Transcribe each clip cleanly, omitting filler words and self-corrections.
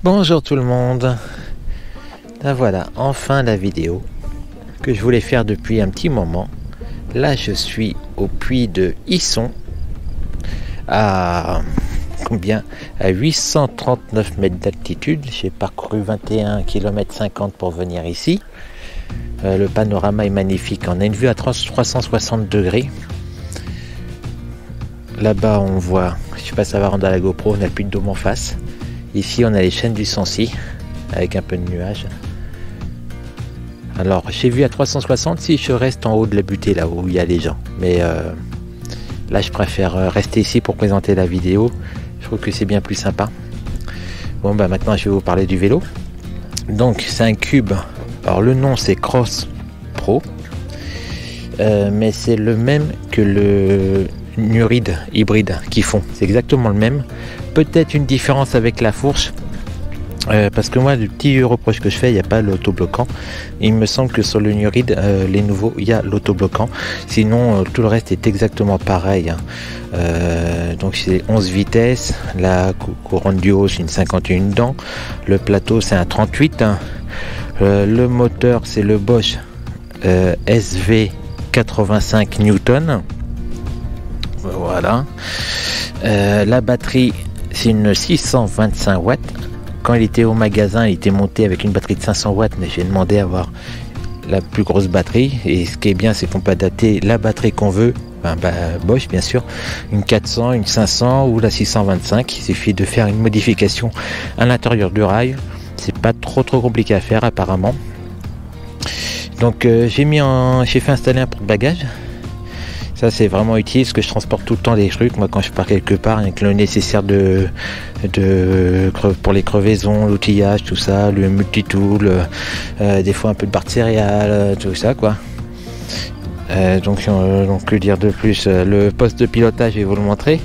Bonjour tout le monde. Là voilà, enfin la vidéo que je voulais faire depuis un petit moment. Là je suis au puits de Hisson à combien? À 839 mètres d'altitude. J'ai parcouru 21 km 50 pour venir ici. Le panorama est magnifique. On a une vue à 360 degrés. Là-bas on voit, je sais pas si ça va rendre à la GoPro, on a le puits de Dôme en face. Ici on a les chaînes du Sancy avec un peu de nuages. Alors j'ai vu à 360 si je reste en haut de la butée là où il y a les gens. Mais là je préfère rester ici pour présenter la vidéo. Je trouve que c'est bien plus sympa. Bon bah maintenant je vais vous parler du vélo. Donc c'est un cube. Alors le nom c'est Cross Pro. Mais c'est le même que le Nuride hybride qu'ils font. C'est exactement le même. Peut-être une différence avec la fourche. Parce que moi, le petit reproche que je fais, il n'y a pas l'autobloquant. Il me semble que sur le Nuride, les nouveaux, il y a l'autobloquant. Sinon, tout le reste est exactement pareil. Donc c'est 11 vitesses. La couronne du haut, c'est une 51 dents. Le plateau, c'est un 38. Le moteur, c'est le Bosch SV 85 Newton. Voilà. La batterie, c'est une 625 watts. Quand il était au magasin, il était monté avec une batterie de 500 watts, mais j'ai demandé à avoir la plus grosse batterie. Et ce qui est bien, c'est qu'on peut adapter la batterie qu'on veut. Bosch bien sûr, une 400, une 500 ou la 625. Il suffit de faire une modification à l'intérieur du rail. C'est pas trop compliqué à faire apparemment. Donc j'ai fait installer un porte-bagages. Ça c'est vraiment utile parce que je transporte tout le temps des trucs. Moi quand je pars quelque part, avec le nécessaire pour les crevaisons, l'outillage, tout ça, le multitool, des fois un peu de barre de céréales, tout ça quoi. Donc que dire de plus, le poste de pilotage je vais vous le montrer.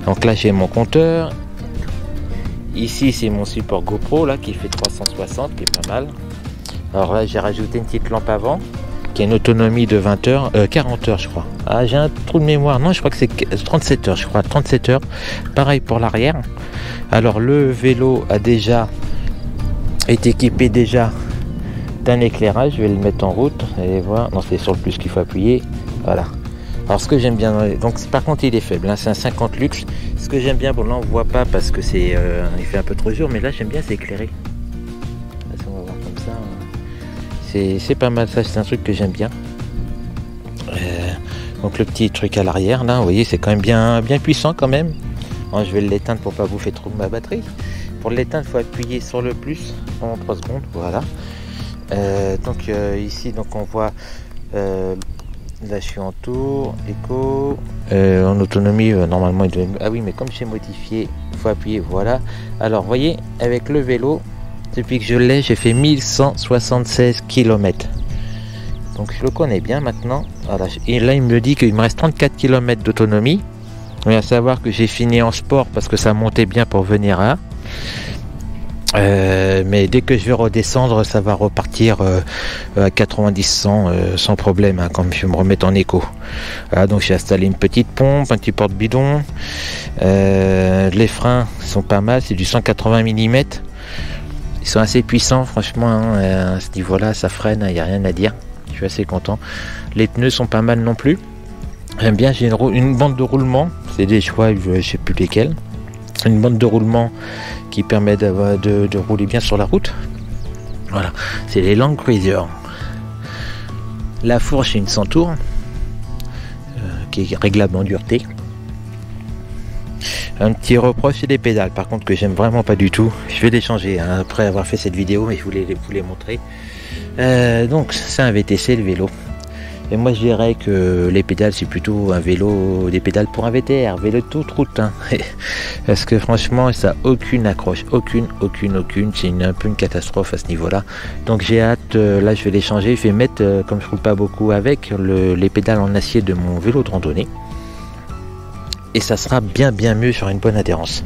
Donc là j'ai mon compteur. Ici c'est mon support GoPro là qui fait 360, qui est pas mal. Alors là j'ai rajouté une petite lampe avant qui a une autonomie de 20 heures, 40 heures je crois. Ah j'ai un trou de mémoire, non je crois que c'est 37 heures je crois, 37 heures. Pareil pour l'arrière. Alors le vélo est équipé déjà d'un éclairage, je vais le mettre en route, allez voir, non c'est sur le plus qu'il faut appuyer, voilà. Alors ce que j'aime bien, donc par contre il est faible, hein, c'est un 50 luxe. Ce que j'aime bien, bon là on voit pas parce que c'est il fait un peu trop jour, mais là j'aime bien c'est éclairé. Là, on va voir comme ça. C'est pas mal, ça c'est un truc que j'aime bien. Donc le petit truc à l'arrière là, vous voyez c'est quand même bien puissant quand même. Alors, je vais l'éteindre pour pas bouffer trop de ma batterie. Pour l'éteindre il faut appuyer sur le plus pendant 3 secondes, voilà. Donc ici donc on voit là je suis en tour, éco, en autonomie normalement il doit... Ah oui mais comme j'ai modifié, il faut appuyer, voilà. Alors vous voyez avec le vélo, depuis que je l'ai, j'ai fait 1176 km. Donc je le connais bien maintenant. Voilà. Et là il me dit qu'il me reste 34 km d'autonomie. Mais à savoir que j'ai fini en sport parce que ça montait bien pour venir là. Mais dès que je vais redescendre, ça va repartir à 90-100 sans problème, hein, quand je vais me remettre en éco. Voilà, donc j'ai installé une petite pompe, un petit porte-bidon. Les freins sont pas mal, c'est du 180 mm. Ils sont assez puissants, franchement, hein, à ce niveau-là, ça freine, il n'y a rien à dire. Je suis assez content. Les pneus sont pas mal non plus. J'aime bien, j'ai une bande de roulement, c'est des choix, je sais plus lesquels. Une bande de roulement qui permet de rouler bien sur la route. Voilà, c'est les Land Cruiser. La fourche est une Centaur qui est réglable en dureté. Un petit reproche, c'est les pédales par contre que j'aime vraiment pas du tout. Je vais les changer hein, après avoir fait cette vidéo, mais je voulais vous les montrer. Donc c'est un VTC le vélo. Et moi je dirais que les pédales c'est plutôt un vélo, des pédales pour un VTR, vélo de toute route. Hein. Parce que franchement ça a aucune accroche, aucune. C'est un peu une catastrophe à ce niveau-là. Donc j'ai hâte, là je vais les changer, je vais mettre, comme je roule pas beaucoup avec, les pédales en acier de mon vélo de randonnée. Et ça sera bien mieux sur une bonne adhérence.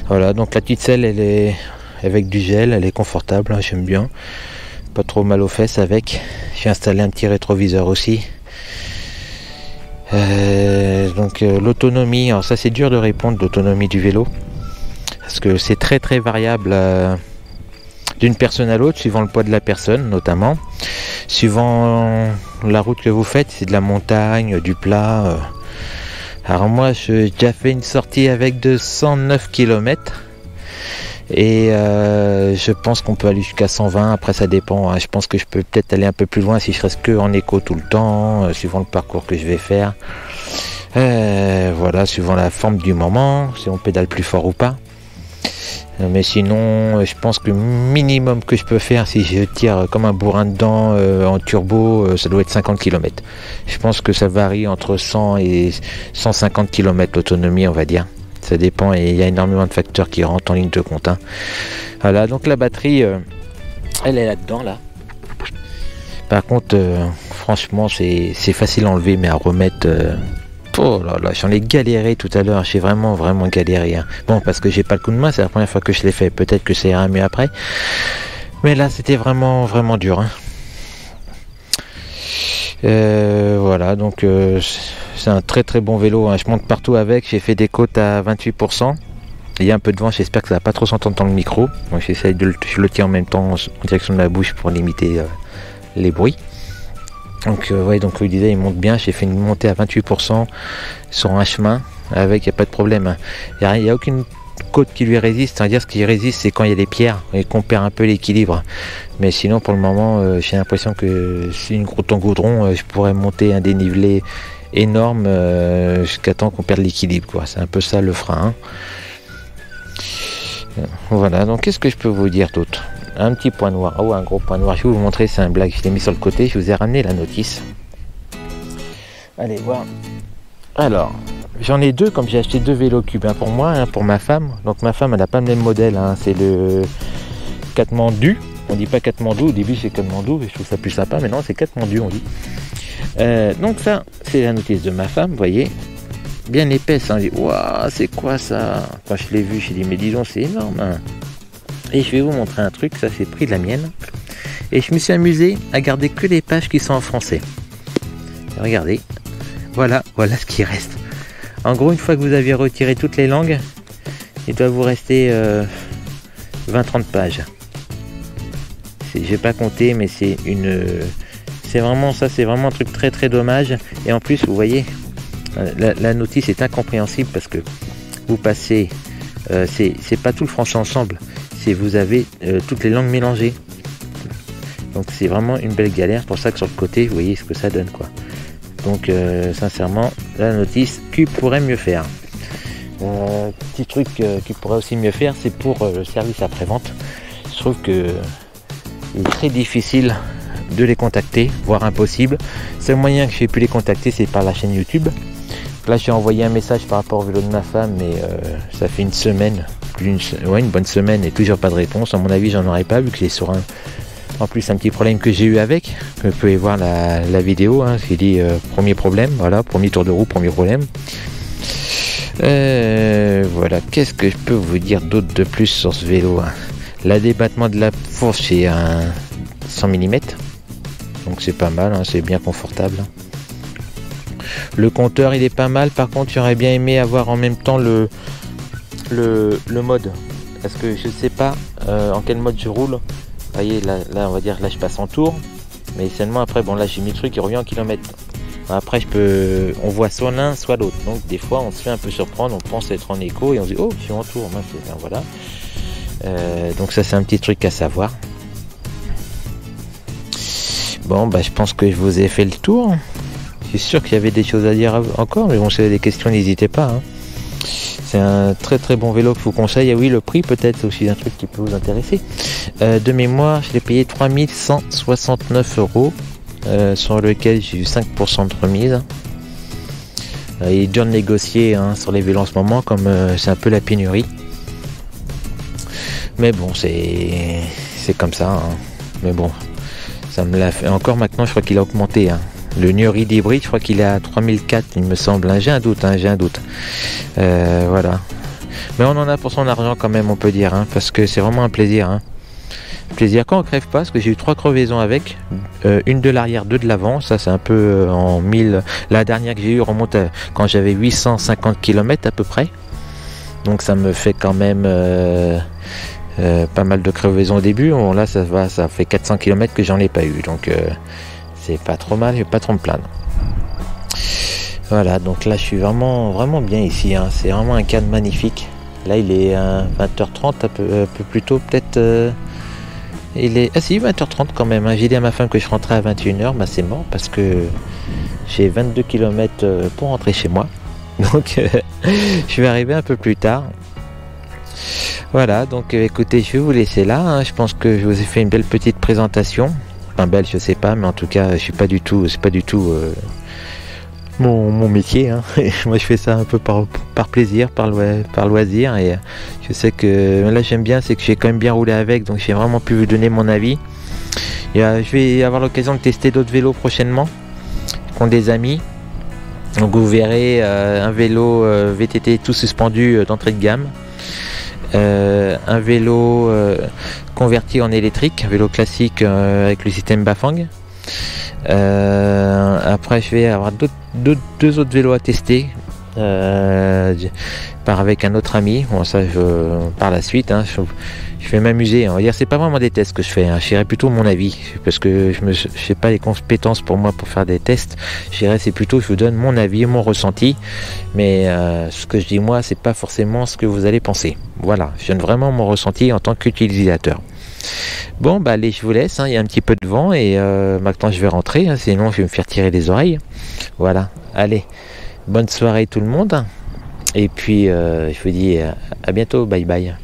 Voilà, donc la petite selle elle est avec du gel, elle est confortable, hein, j'aime bien. Pas trop mal aux fesses avec. J'ai installé un petit rétroviseur aussi. Donc l'autonomie, alors ça c'est dur de répondre, l'autonomie du vélo. parce que c'est très très variable d'une personne à l'autre, suivant le poids de la personne notamment, suivant la route que vous faites, c'est de la montagne, du plat. Alors moi j'ai déjà fait une sortie avec 209 km et je pense qu'on peut aller jusqu'à 120, après ça dépend, hein. Je pense que je peux peut-être aller un peu plus loin si je reste que en éco tout le temps, suivant le parcours que je vais faire. Voilà, suivant la forme du moment, si on pédale plus fort ou pas. Mais sinon, je pense que le minimum que je peux faire, si je tire comme un bourrin dedans en turbo, ça doit être 50 km. Je pense que ça varie entre 100 et 150 km l'autonomie, on va dire. Ça dépend et il y a énormément de facteurs qui rentrent en ligne de compte, hein. Voilà, donc la batterie, elle est là-dedans, là. Par contre, franchement, c'est facile à enlever, mais à remettre... oh là là, j'en ai galéré tout à l'heure, j'ai vraiment galéré, hein. Bon, parce que j'ai pas le coup de main, c'est la première fois que je l'ai fait, peut-être que ça ira mieux après. Mais là, c'était vraiment dur, hein. Voilà, donc c'est un très bon vélo, hein. Je monte partout avec, j'ai fait des côtes à 28%. Il y a un peu de vent, j'espère que ça va pas trop s'entendre dans le micro. Donc j'essaye je le tiens en même temps en direction de la bouche pour limiter les bruits. Donc ouais, donc il disait, il monte bien. J'ai fait une montée à 28% sur un chemin avec, il n'y a pas de problème. Il n'y a aucune côte qui lui résiste. C'est-à-dire, ce qui résiste, c'est quand il y a des pierres et qu'on perd un peu l'équilibre. Mais sinon, pour le moment, j'ai l'impression que si une route en goudron, je pourrais monter un dénivelé énorme jusqu'à temps qu'on perde l'équilibre, quoi. C'est un peu ça le frein, hein. Voilà, donc qu'est-ce que je peux vous dire d'autre? Un petit point noir, oh un gros point noir, je vais vous montrer, c'est un blague, je l'ai mis sur le côté, je vous ai ramené la notice. Allez voir. Alors, j'en ai deux, comme j'ai acheté deux vélos cubes, un pour moi, un pour ma femme. Donc ma femme, elle n'a pas le même modèle, hein. C'est le Katmandu. On dit pas Katmandou, au début c'est Katmandou, je trouve ça plus sympa, mais non, c'est Katmandu on dit. Donc ça, c'est la notice de ma femme, vous voyez, bien épaisse, hein. Waouh, c'est quoi ça? Quand je l'ai vu, j'ai dit, mais disons, c'est énorme, hein. Et je vais vous montrer un truc, ça c'est pris de la mienne. Et je me suis amusé à garder que les pages qui sont en français. Regardez, voilà ce qui reste. En gros, une fois que vous avez retiré toutes les langues, il doit vous rester 20-30 pages. J'ai pas compté, mais c'est vraiment ça, c'est vraiment un truc très dommage. Et en plus, vous voyez, la notice est incompréhensible parce que vous passez, c'est pas tout le français ensemble. Vous avez toutes les langues mélangées, donc c'est vraiment une belle galère. Pour ça que sur le côté, vous voyez ce que ça donne, quoi. Donc sincèrement, la notice Cube pourrait mieux faire. Petit truc qu'il pourrait aussi mieux faire, c'est pour le service après-vente. Je trouve que il est très difficile de les contacter, voire impossible. Seul moyen que j'ai pu les contacter, c'est par la chaîne YouTube. Là, j'ai envoyé un message par rapport au vélo de ma femme, mais ça fait une semaine. Une bonne semaine et toujours pas de réponse. À mon avis, j'en aurais pas, vu que j'ai sur en plus un petit problème que j'ai eu avec. Vous pouvez voir la vidéo, hein, qui dit premier problème, voilà, premier tour de roue, premier problème. Voilà, qu'est-ce que je peux vous dire d'autre de plus sur ce vélo, hein? L'abattement de la fourche, c'est un 100 mm, donc c'est pas mal, hein, c'est bien confortable. Le compteur, il est pas mal. Par contre, j'aurais bien aimé avoir en même temps le mode, parce que je sais pas en quel mode je roule. Vous voyez, là on va dire, là je passe en tour, mais seulement après, bon là j'ai mis le truc, il revient en kilomètres. Après on voit soit l'un soit l'autre, donc des fois on se fait un peu surprendre, on pense être en écho et on se dit, oh je suis en tour, voilà. Donc ça c'est un petit truc à savoir. Bon bah je pense que je vous ai fait le tour. Je suis sûr qu'il y avait des choses à dire encore, mais bon, si vous avez des questions, n'hésitez pas, hein. C'est un très bon vélo que je vous conseille. Et oui, le prix peut-être aussi un truc qui peut vous intéresser. De mémoire, je l'ai payé 3169 €, sur lequel j'ai eu 5% de remise. Il est dur de négocier, hein, sur les vélos en ce moment, comme c'est un peu la pénurie. Mais bon, c'est comme ça, hein. Mais bon, ça me l'a fait. Encore maintenant, je crois qu'il a augmenté, hein. Le Nuride hybride, je crois qu'il est à 3004, il me semble. J'ai un doute, voilà. Mais on en a pour son argent quand même, on peut dire, hein, parce que c'est vraiment un plaisir, hein. Plaisir quand on crève pas, parce que j'ai eu 3 crevaisons avec, une de l'arrière, 2 de l'avant. Ça c'est un peu en 1000. La dernière que j'ai eu remonte à quand j'avais 850 km à peu près. Donc ça me fait quand même pas mal de crevaisons au début. Bon, là ça va, ça fait 400 km que j'en ai pas eu, donc c'est pas trop mal, je vais pas trop me plaindre. Voilà, donc là je suis vraiment bien ici, hein. C'est vraiment un cadre magnifique. Là il est 20h30, un peu plus tôt peut-être. Il est... Ah si, 20h30 quand même, hein. J'ai dit à ma femme que je rentrais à 21h, bah c'est mort parce que j'ai 22 km pour rentrer chez moi. Donc je vais arriver un peu plus tard. Voilà, donc écoutez, je vais vous laisser là, hein. Je pense que je vous ai fait une belle petite présentation. Enfin belle, je sais pas, mais en tout cas, je suis pas du tout, c'est pas du tout mon métier, hein. Moi je fais ça un peu par plaisir, par loisir, et je sais que là j'aime bien, c'est que j'ai quand même bien roulé avec, donc j'ai vraiment pu vous donner mon avis. Et, je vais avoir l'occasion de tester d'autres vélos prochainement, qui ont des amis. Donc vous verrez un vélo VTT tout suspendu d'entrée de gamme, un vélo converti en électrique, un vélo classique avec le système Bafang. Après je vais avoir deux autres vélos à tester avec un autre ami. Bon ça par la suite, hein, je vais m'amuser, on va dire. C'est pas vraiment des tests que je fais, hein. Je dirais plutôt mon avis, parce que je n'ai pas les compétences pour moi pour faire des tests. Je dirais c'est plutôt, je vous donne mon avis, mon ressenti, mais ce que je dis moi, c'est pas forcément ce que vous allez penser. Voilà, je donne vraiment mon ressenti en tant qu'utilisateur. Bon bah allez, je vous laisse, hein. Il y a un petit peu de vent et maintenant je vais rentrer, hein, sinon je vais me faire tirer les oreilles. Voilà, allez, bonne soirée tout le monde, et puis je vous dis à bientôt, bye bye.